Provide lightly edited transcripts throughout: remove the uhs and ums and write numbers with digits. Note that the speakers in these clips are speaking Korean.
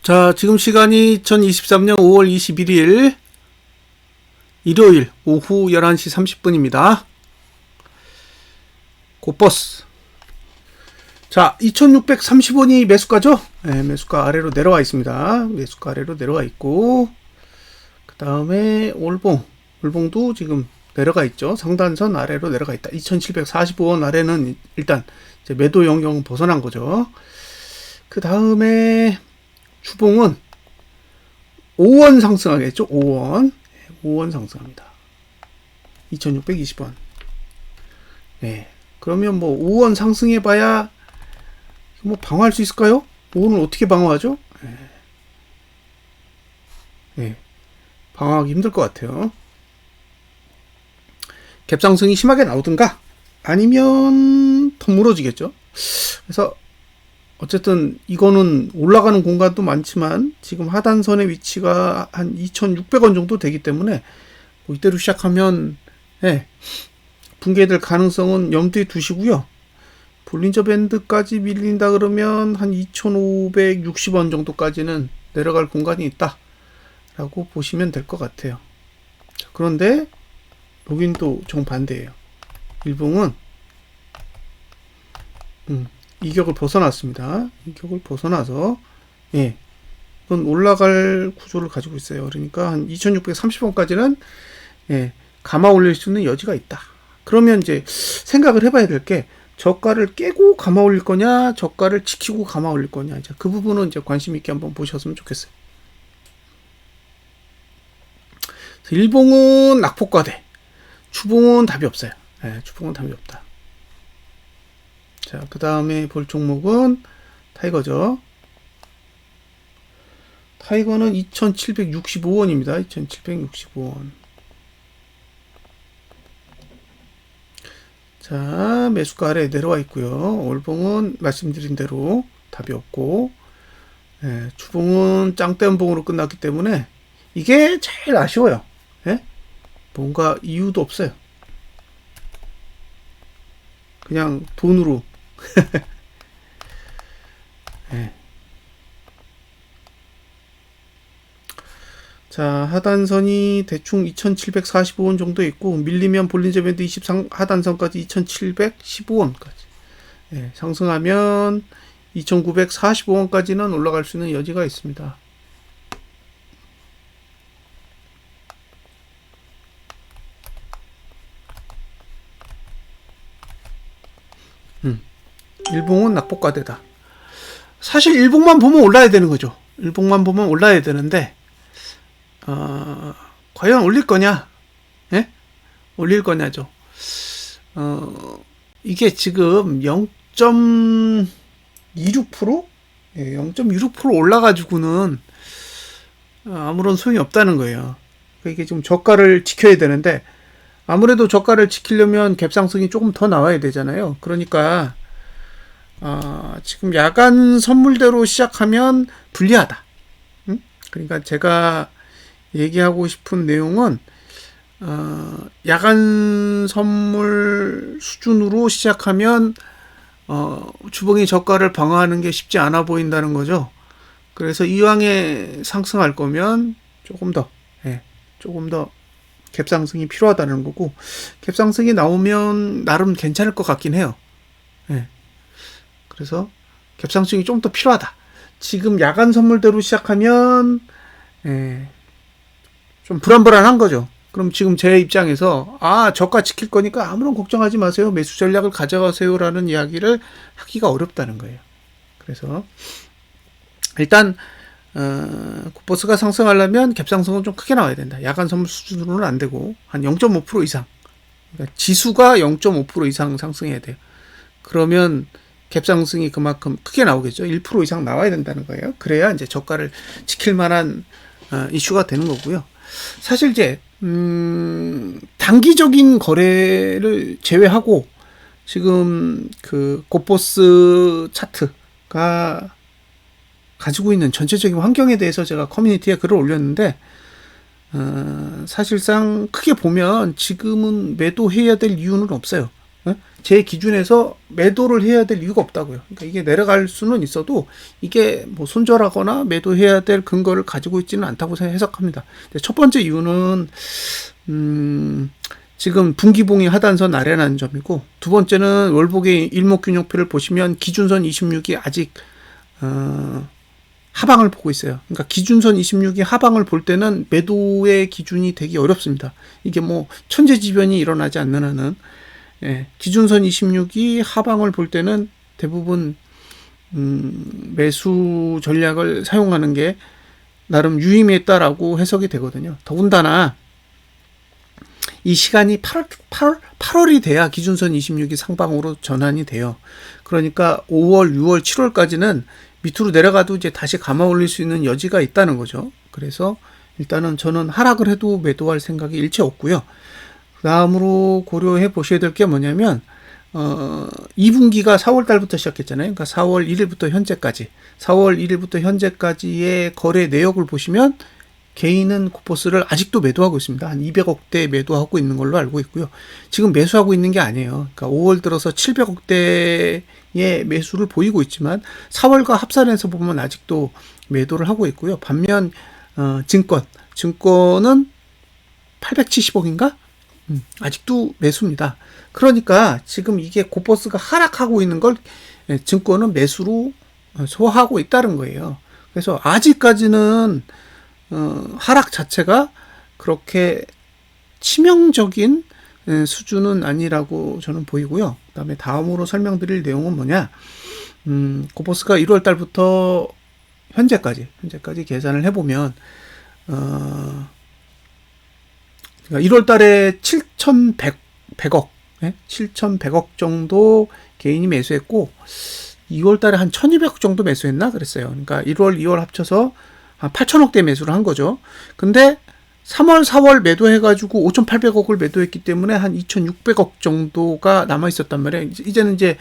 자, 지금 시간이 2023년 5월 21일 일요일 오후 11시 30분입니다. 고버스. 자, 2630원이 매수가죠? 네, 매수가 아래로 내려와 있습니다. 매수가 아래로 내려와 있고, 그 다음에 올봉도 지금 내려가 있죠. 상단선 아래로 내려가 있다. 2745원 아래는 일단 이제 매도 영역은 벗어난 거죠. 그 다음에 주봉은 5원 상승하겠죠. 5원 상승합니다. 2620원. 네. 그러면 뭐 5원 상승해봐야 뭐 방어할 수 있을까요? 5원은 어떻게 방어하죠? 네. 방어하기 힘들 것 같아요. 갭상승이 심하게 나오든가 아니면 더 무너지겠죠. 그래서 어쨌든 이거는 올라가는 공간도 많지만 지금 하단선의 위치가 한 2,600원 정도 되기 때문에 뭐 이대로 시작하면 붕괴될 가능성은 염두에 두시고요. 볼린저 밴드까지 밀린다 그러면 한 2,560원 정도까지는 내려갈 공간이 있다 라고 보시면 될 것 같아요. 자, 그런데 여긴 또 정반대예요. 일봉은 이격을 벗어났습니다. 이격을 벗어나서 이건 올라갈 구조를 가지고 있어요. 그러니까 한 2630원까지는 감아 올릴 수 있는 여지가 있다. 그러면 이제 생각을 해봐야 될 게 저가를 깨고 감아 올릴 거냐, 저가를 지키고 감아 올릴 거냐. 이제 그 부분은 이제 관심 있게 한번 보셨으면 좋겠어요. 일봉은 낙폭과대, 주봉은 답이 없어요. 주봉은 답이 없다. 자, 그 다음에 볼 종목은 타이거죠. 타이거는 2,765원입니다. 2,765원. 자, 매수가 아래 내려와 있고요. 올봉은 말씀드린 대로 답이 없고, 주봉은 짱대음봉으로 끝났기 때문에 이게 제일 아쉬워요. 뭔가 이유도 없어요. 그냥 돈으로. 자, 하단선이 대충 2,745원 정도 있고, 밀리면 볼린저 밴드 23 하단선까지 2,715원까지. 상승하면 2,945원까지는 올라갈 수 있는 여지가 있습니다. 일봉은 낙폭과대다. 사실 일봉만 보면 올라야 되는 거죠. 일봉만 보면 올라야 되는데 과연 올릴 거냐? 올릴 거냐죠. 이게 지금 0.26%? 0.26% 올라가지고는 아무런 소용이 없다는 거예요. 이게 지금 저가를 지켜야 되는데 아무래도 저가를 지키려면 갭상승이 조금 더 나와야 되잖아요. 그러니까 지금 야간 선물대로 시작하면 불리하다. 그러니까 제가 얘기하고 싶은 내용은 야간 선물 수준으로 시작하면 주봉이 저가를 방어하는 게 쉽지 않아 보인다는 거죠. 그래서 이왕에 상승할 거면 조금 더 갭상승이 필요하다는 거고, 갭상승이 나오면 나름 괜찮을 것 같긴 해요. 그래서 갭상승이 좀 더 필요하다. 지금 야간 선물대로 시작하면 좀 불안불안한 거죠. 그럼 지금 제 입장에서 저가 지킬 거니까 아무런 걱정하지 마세요. 매수 전략을 가져가세요. 라는 이야기를 하기가 어렵다는 거예요. 그래서 일단 굿버스가 상승하려면 갭상승은 좀 크게 나와야 된다. 야간 선물 수준으로는 안 되고 한 0.5% 이상. 그러니까 지수가 0.5% 이상 상승해야 돼요. 그러면 갭상승이 그만큼 크게 나오겠죠. 1% 이상 나와야 된다는 거예요. 그래야 이제 저가를 지킬 만한 이슈가 되는 거고요. 사실 이제 단기적인 거래를 제외하고 지금 그 굿버스 차트가 가지고 있는 전체적인 환경에 대해서 제가 커뮤니티에 글을 올렸는데 사실상 크게 보면 지금은 매도해야 될 이유는 없어요. 제 기준에서 매도를 해야 될 이유가 없다고요. 그러니까 이게 내려갈 수는 있어도 이게 뭐 손절하거나 매도해야 될 근거를 가지고 있지는 않다고 해석합니다. 첫 번째 이유는 지금 분기봉이 하단선 아래라는 점이고, 두 번째는 월복의 일목균형표를 보시면 기준선 26이 아직 하방을 보고 있어요. 그러니까 기준선 26이 하방을 볼 때는 매도의 기준이 되기 어렵습니다. 이게 뭐 천재지변이 일어나지 않는 한은, 기준선 26이 하방을 볼 때는 대부분 매수 전략을 사용하는 게 나름 유의미했다라고 해석이 되거든요. 더군다나 이 시간이 8월이 돼야 기준선 26이 상방으로 전환이 돼요. 그러니까 5월, 6월, 7월까지는 밑으로 내려가도 이제 다시 감아 올릴 수 있는 여지가 있다는 거죠. 그래서 일단은 저는 하락을 해도 매도할 생각이 일체 없고요. 다음으로 고려해 보셔야 될 게 뭐냐면 2분기가 4월 달부터 시작했잖아요. 그러니까 4월 1일부터 현재까지, 4월 1일부터 현재까지의 거래 내역을 보시면 개인은 코포스를 아직도 매도하고 있습니다. 한 200억대 매도하고 있는 걸로 알고 있고요. 지금 매수하고 있는 게 아니에요. 그러니까 5월 들어서 700억대의 매수를 보이고 있지만 4월과 합산해서 보면 아직도 매도를 하고 있고요. 반면 증권은 870억인가? 아직도 매수입니다. 그러니까 지금 이게 코포스가 하락하고 있는 걸 증권은 매수로 소화하고 있다는 거예요. 그래서 아직까지는 하락 자체가 그렇게 치명적인 수준은 아니라고 저는 보이고요. 그 다음에 다음으로 설명드릴 내용은 뭐냐, 코포스가 1월 달부터 현재까지 계산을 해보면, 그러니까 1월 달에 7,100억, 7,100억 정도 개인이 매수했고, 2월 달에 한 1,200억 정도 매수했나 그랬어요. 그러니까 1월, 2월 합쳐서 한 8천억대 매수를 한 거죠. 근데 3월, 4월 매도해가지고 5,800억을 매도했기 때문에 한 2,600억 정도가 남아있었단 말이에요. 이제는 이제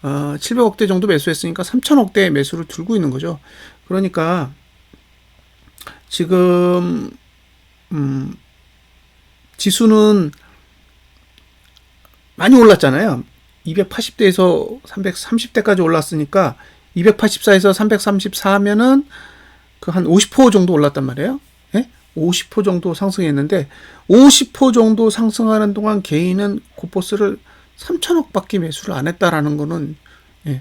700억대 정도 매수했으니까 3,000억대 매수를 들고 있는 거죠. 그러니까 지금 지수는 많이 올랐잖아요. 280대에서 330대까지 올랐으니까 284에서 334 하면은 그 한 50% 정도 올랐단 말이에요. 50% 정도 상승했는데 50% 정도 상승하는 동안 개인은 코포스를 3천억밖에 매수를 안 했다라는 거는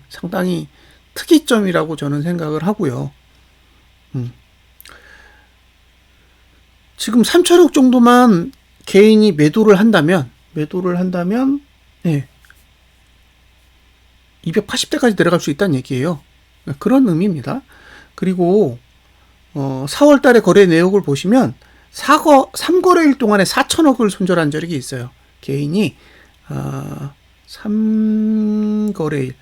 상당히 특이점이라고 저는 생각을 하고요. 지금 3천억 정도만 개인이 매도를 한다면 280대까지 내려갈 수 있다는 얘기예요. 그런 의미입니다. 그리고 4월 달에 거래 내역을 보시면 3거래일 동안에 4천억을 손절한 적이 있어요. 개인이 3거래일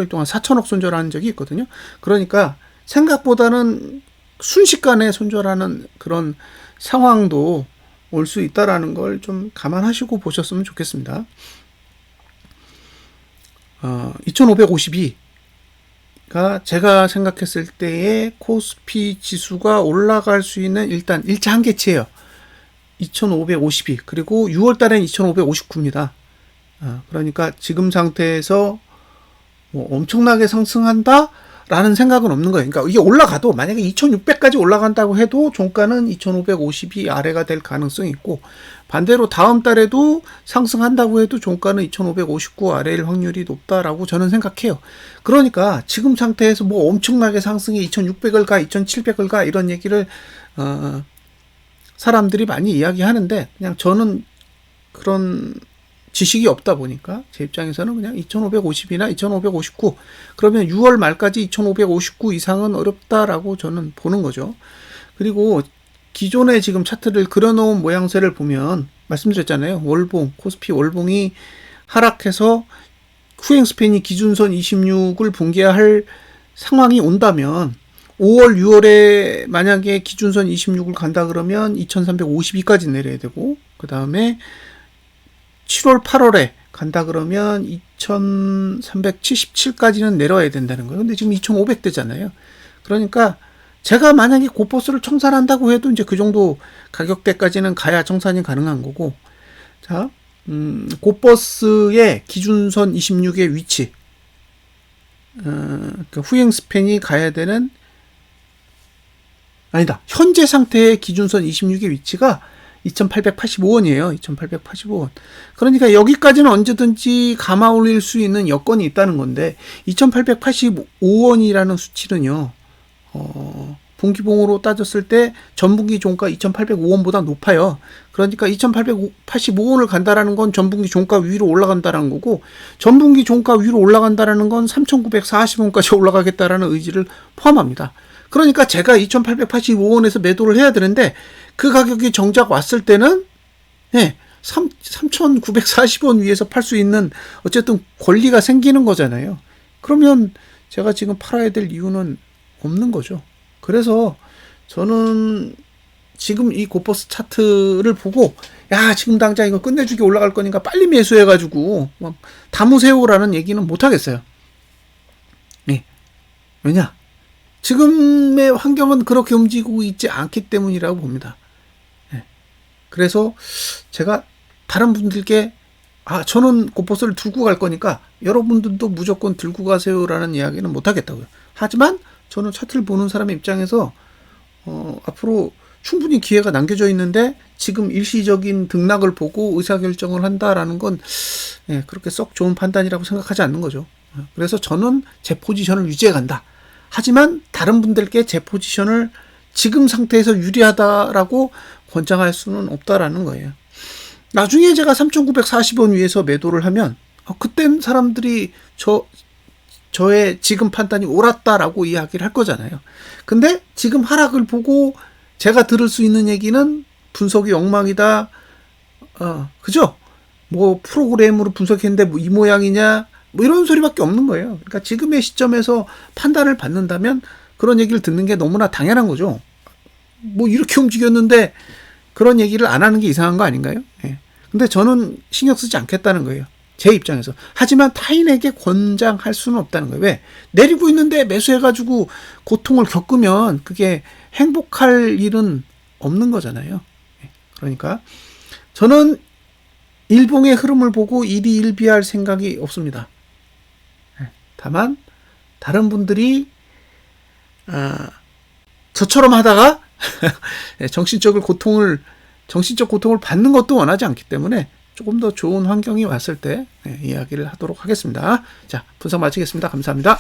동안 4천억 손절한 적이 있거든요. 그러니까 생각보다는 순식간에 손절하는 그런 상황도 올 수 있다라는 걸 좀 감안하시고 보셨으면 좋겠습니다. 2552가 제가 생각했을 때의 코스피 지수가 올라갈 수 있는 일단 일차 한계치예요. 2552, 그리고 6월 달엔 2559입니다. 그러니까 지금 상태에서 뭐 엄청나게 상승한다? 라는 생각은 없는 거예요. 그러니까 이게 올라가도 만약에 2600까지 올라간다고 해도 종가는 2550이 아래가 될 가능성이 있고, 반대로 다음 달에도 상승한다고 해도 종가는 2559 아래일 확률이 높다라고 저는 생각해요. 그러니까 지금 상태에서 뭐 엄청나게 상승해 2600을 가 2700을 가 이런 얘기를 사람들이 많이 이야기하는데, 그냥 저는 그런 지식이 없다 보니까 제 입장에서는 그냥 2550이나 2559, 그러면 6월 말까지 2559 이상은 어렵다라고 저는 보는 거죠. 그리고 기존에 지금 차트를 그려놓은 모양새를 보면 말씀드렸잖아요. 월봉, 코스피 월봉이 하락해서 후행 스팬이 기준선 26을 붕괴할 상황이 온다면 5월, 6월에 만약에 기준선 26을 간다 그러면 2352까지 내려야 되고, 그 다음에 7월, 8월에 간다 그러면 2377까지는 내려와야 된다는 거예요. 근데 지금 2500대잖아요. 그러니까 제가 만약에 고포스를 청산한다고 해도 이제 그 정도 가격대까지는 가야 청산이 가능한 거고, 자, 고버스의 기준선 26의 위치, 그 후행 스팬이 가야 되는, 아니다, 현재 상태의 기준선 26의 위치가 2885원이에요. 2885원. 그러니까 여기까지는 언제든지 감아 올릴 수 있는 여건이 있다는 건데, 2885원이라는 수치는요, 분기봉으로 따졌을 때 전분기 종가 2805원보다 높아요. 그러니까 2885원을 간다라는 건 전분기 종가 위로 올라간다라는 거고, 전분기 종가 위로 올라간다라는 건 3940원까지 올라가겠다라는 의지를 포함합니다. 그러니까 제가 2885원에서 매도를 해야 되는데, 그 가격이 정작 왔을 때는 3940원 위에서 팔 수 있는 어쨌든 권리가 생기는 거잖아요. 그러면 제가 지금 팔아야 될 이유는 없는 거죠. 그래서 저는 지금 이 고버스 차트를 보고, 야, 지금 당장 이거 끝내주기 올라갈 거니까 빨리 매수해가지고 막 담으세요라는 얘기는 못 하겠어요. 네. 왜냐? 지금의 환경은 그렇게 움직이고 있지 않기 때문이라고 봅니다. 네. 그래서 제가 다른 분들께, 저는 고버스를 들고 갈 거니까 여러분들도 무조건 들고 가세요라는 이야기는 못 하겠다고요. 하지만 저는 차트를 보는 사람의 입장에서 앞으로 충분히 기회가 남겨져 있는데 지금 일시적인 등락을 보고 의사결정을 한다라는 건 그렇게 썩 좋은 판단이라고 생각하지 않는 거죠. 그래서 저는 제 포지션을 유지해 간다. 하지만 다른 분들께 제 포지션을 지금 상태에서 유리하다라고 권장할 수는 없다라는 거예요. 나중에 제가 3,940원 위에서 매도를 하면 그땐 사람들이 저의 지금 판단이 옳았다라고 이야기를 할 거잖아요. 근데 지금 하락을 보고 제가 들을 수 있는 얘기는 분석이 엉망이다. 그죠? 뭐 프로그램으로 분석했는데 뭐 이 모양이냐? 뭐 이런 소리밖에 없는 거예요. 그러니까 지금의 시점에서 판단을 받는다면 그런 얘기를 듣는 게 너무나 당연한 거죠. 뭐 이렇게 움직였는데 그런 얘기를 안 하는 게 이상한 거 아닌가요? 근데 저는 신경 쓰지 않겠다는 거예요. 제 입장에서. 하지만 타인에게 권장할 수는 없다는 거예요. 왜? 내리고 있는데 매수해가지고 고통을 겪으면 그게 행복할 일은 없는 거잖아요. 그러니까 저는 일봉의 흐름을 보고 일희일비할 생각이 없습니다. 다만 다른 분들이 저처럼 하다가 정신적 고통을 받는 것도 원하지 않기 때문에 조금 더 좋은 환경이 왔을 때 이야기를 하도록 하겠습니다. 자, 분석 마치겠습니다. 감사합니다.